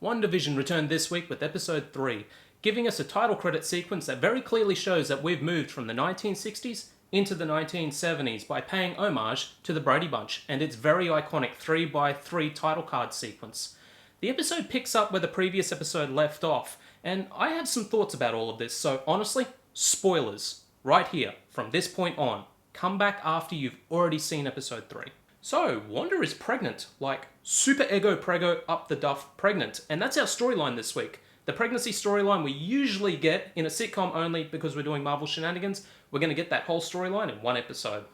WandaVision returned this week with episode 3, giving us a title credit sequence that very clearly shows that we've moved from the 1960s into the 1970s by paying homage to the Brady Bunch and its very iconic 3x3 title card sequence. The episode picks up where the previous episode left off, and I have some thoughts about all of this, so honestly, spoilers, right here, from this point on. Come back after you've already seen episode 3. So, Wanda is pregnant, like super ego prego up the duff pregnant, and that's our storyline this week. The pregnancy storyline we usually get in a sitcom only because we're doing Marvel shenanigans. We're going to get that whole storyline in one episode.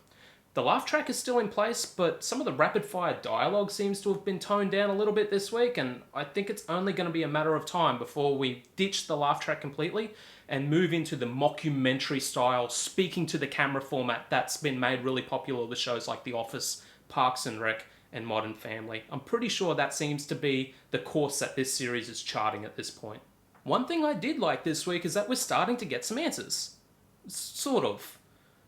The laugh track is still in place, but some of the rapid fire dialogue seems to have been toned down a little bit this week, and I think it's only going to be a matter of time before we ditch the laugh track completely and move into the mockumentary style, speaking to the camera format that's been made really popular with shows like The Office, Parks and Rec, and Modern Family. I'm pretty sure that seems to be the course that this series is charting at this point. One thing I did like this week is that we're starting to get some answers. Sort of.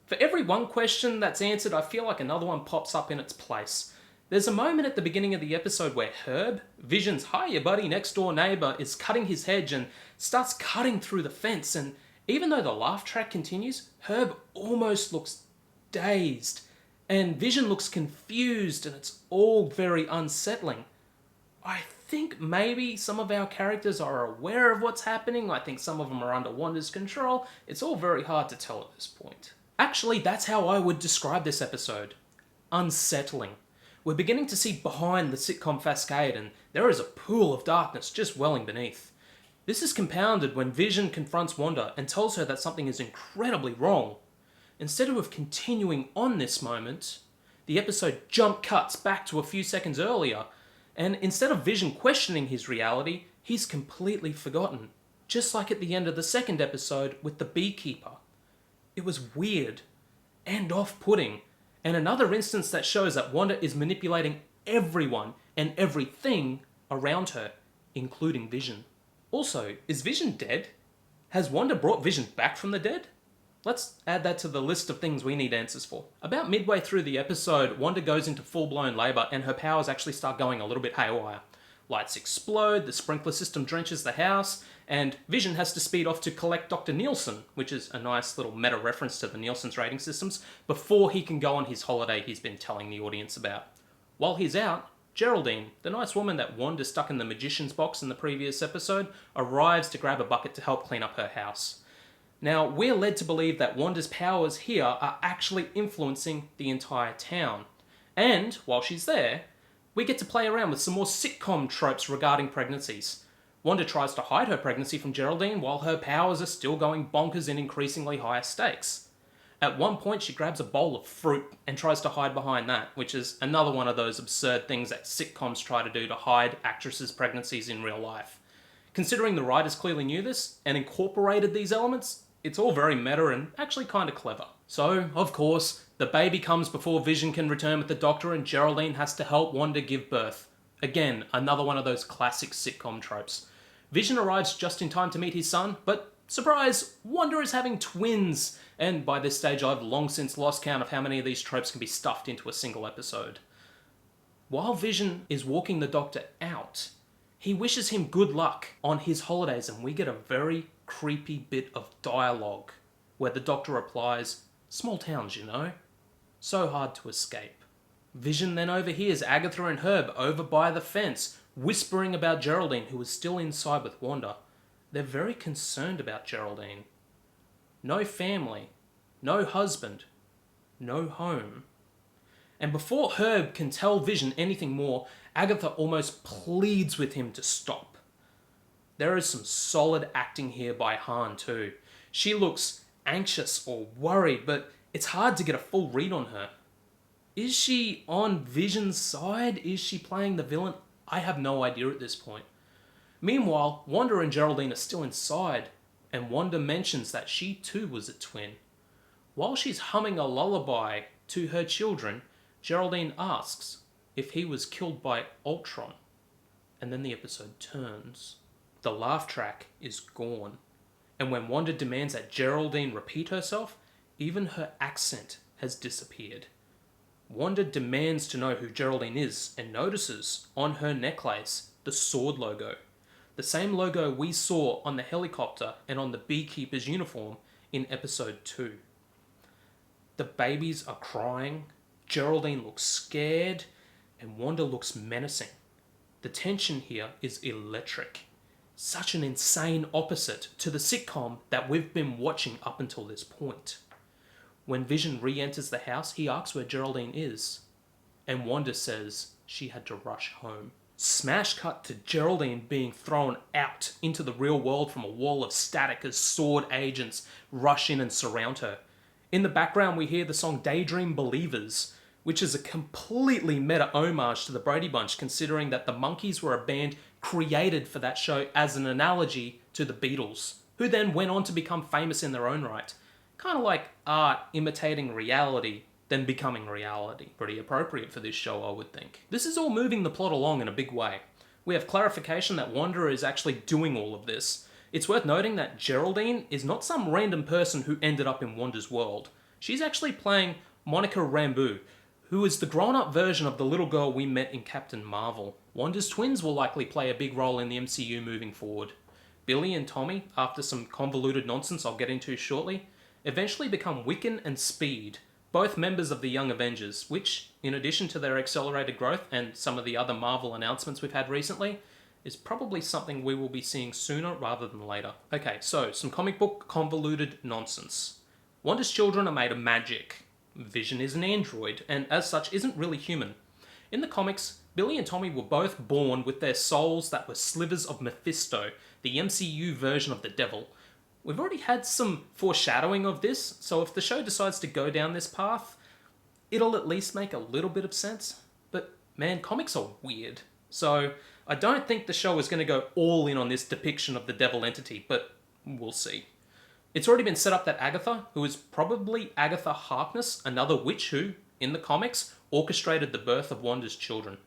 For every one question that's answered, I feel like another one pops up in its place. There's a moment at the beginning of the episode where Herb, Vision's hiya buddy next door neighbour, is cutting his hedge and starts cutting through the fence, and even though the laugh track continues, Herb almost looks dazed. And Vision looks confused, and it's all very unsettling. I think maybe some of our characters are aware of what's happening. I think some of them are under Wanda's control. It's all very hard to tell at this point. Actually, that's how I would describe this episode. Unsettling. We're beginning to see behind the sitcom facade, and there is a pool of darkness just welling beneath. This is compounded when Vision confronts Wanda and tells her that something is incredibly wrong. Instead of continuing on this moment, the episode jump cuts back to a few seconds earlier, and instead of Vision questioning his reality, he's completely forgotten, just like at the end of the second episode with the beekeeper. It was weird and off-putting, and another instance that shows that Wanda is manipulating everyone and everything around her, including Vision. Also, is Vision dead? Has Wanda brought Vision back from the dead? Let's add that to the list of things we need answers for. About midway through the episode, Wanda goes into full-blown labour and her powers actually start going a little bit haywire. Lights explode, the sprinkler system drenches the house, and Vision has to speed off to collect Dr. Nielsen, which is a nice little meta-reference to the Nielsen's rating systems, before he can go on his holiday he's been telling the audience about. While he's out, Geraldine, the nice woman that Wanda stuck in the magician's box in the previous episode, arrives to grab a bucket to help clean up her house. Now, we're led to believe that Wanda's powers here are actually influencing the entire town. And, while she's there, we get to play around with some more sitcom tropes regarding pregnancies. Wanda tries to hide her pregnancy from Geraldine while her powers are still going bonkers in increasingly higher stakes. At one point, she grabs a bowl of fruit and tries to hide behind that, which is another one of those absurd things that sitcoms try to do to hide actresses' pregnancies in real life. Considering the writers clearly knew this and incorporated these elements, it's all very meta and actually kind of clever. So, of course, the baby comes before Vision can return with the doctor and Geraldine has to help Wanda give birth. Again, another one of those classic sitcom tropes. Vision arrives just in time to meet his son, but surprise, Wanda is having twins! And by this stage I've long since lost count of how many of these tropes can be stuffed into a single episode. While Vision is walking the doctor out, he wishes him good luck on his holidays, and we get a very creepy bit of dialogue where the doctor replies, "Small towns, you know. So hard to escape." Vision then overhears Agatha and Herb over by the fence whispering about Geraldine, who is still inside with Wanda. They're very concerned about Geraldine. No family, no husband, no home. And before Herb can tell Vision anything more, Agatha almost pleads with him to stop. There is some solid acting here by Hahn too. She looks anxious or worried, but it's hard to get a full read on her. Is she on Vision's side? Is she playing the villain? I have no idea at this point. Meanwhile, Wanda and Geraldine are still inside, and Wanda mentions that she too was a twin. While she's humming a lullaby to her children, Geraldine asks if he was killed by Ultron. And then the episode turns. The laugh track is gone. And when Wanda demands that Geraldine repeat herself, even her accent has disappeared. Wanda demands to know who Geraldine is and notices on her necklace the sword logo. the same logo we saw on the helicopter and on the beekeeper's uniform in episode 2. The babies are crying, Geraldine looks scared, and Wanda looks menacing. The tension here is electric. Such an insane opposite to the sitcom that we've been watching up until this point. When Vision re-enters the house, he asks where Geraldine is, and Wanda says she had to rush home. Smash cut to Geraldine being thrown out into the real world from a wall of static as SWORD agents rush in and surround her. In the background we hear the song Daydream Believers, which is a completely meta homage to the Brady Bunch, considering that the Monkees were a band created for that show as an analogy to the Beatles, who then went on to become famous in their own right. Kind of like art imitating reality, then becoming reality. Pretty appropriate for this show, I would think. This is all moving the plot along in a big way. We have clarification that Wanda is actually doing all of this. It's worth noting that Geraldine is not some random person who ended up in Wanda's world. She's actually playing Monica Rambeau, who is the grown-up version of the little girl we met in Captain Marvel. Wanda's twins will likely play a big role in the MCU moving forward. Billy and Tommy, after some convoluted nonsense I'll get into shortly, eventually become Wiccan and Speed, both members of the Young Avengers, which, in addition to their accelerated growth and some of the other Marvel announcements we've had recently, is probably something we will be seeing sooner rather than later. Okay, so some comic book convoluted nonsense. Wanda's children are made of magic. Vision is an android, and as such isn't really human. In the comics, Billy and Tommy were both born with their souls that were slivers of Mephisto, the MCU version of the devil. We've already had some foreshadowing of this, so if the show decides to go down this path, it'll at least make a little bit of sense. But man, comics are weird. So I don't think the show is going to go all in on this depiction of the devil entity, but we'll see. It's already been set up that Agatha, who is probably Agatha Harkness, another witch who, in the comics, orchestrated the birth of Wanda's children.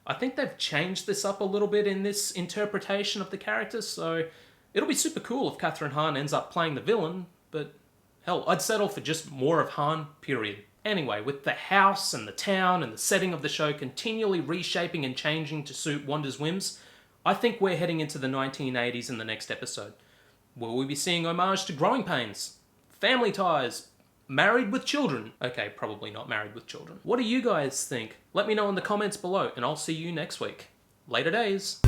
I think they've changed this up a little bit in this interpretation of the characters, so it'll be super cool if Kathryn Hahn ends up playing the villain, but hell, I'd settle for just more of Hahn, period. Anyway, with the house and the town and the setting of the show continually reshaping and changing to suit Wanda's whims, I think we're heading into the 1980s in the next episode. Will we be seeing homage to Growing Pains? Family Ties? Married with Children? Okay, probably not Married with Children. What do you guys think? Let me know in the comments below, and I'll see you next week. Later days.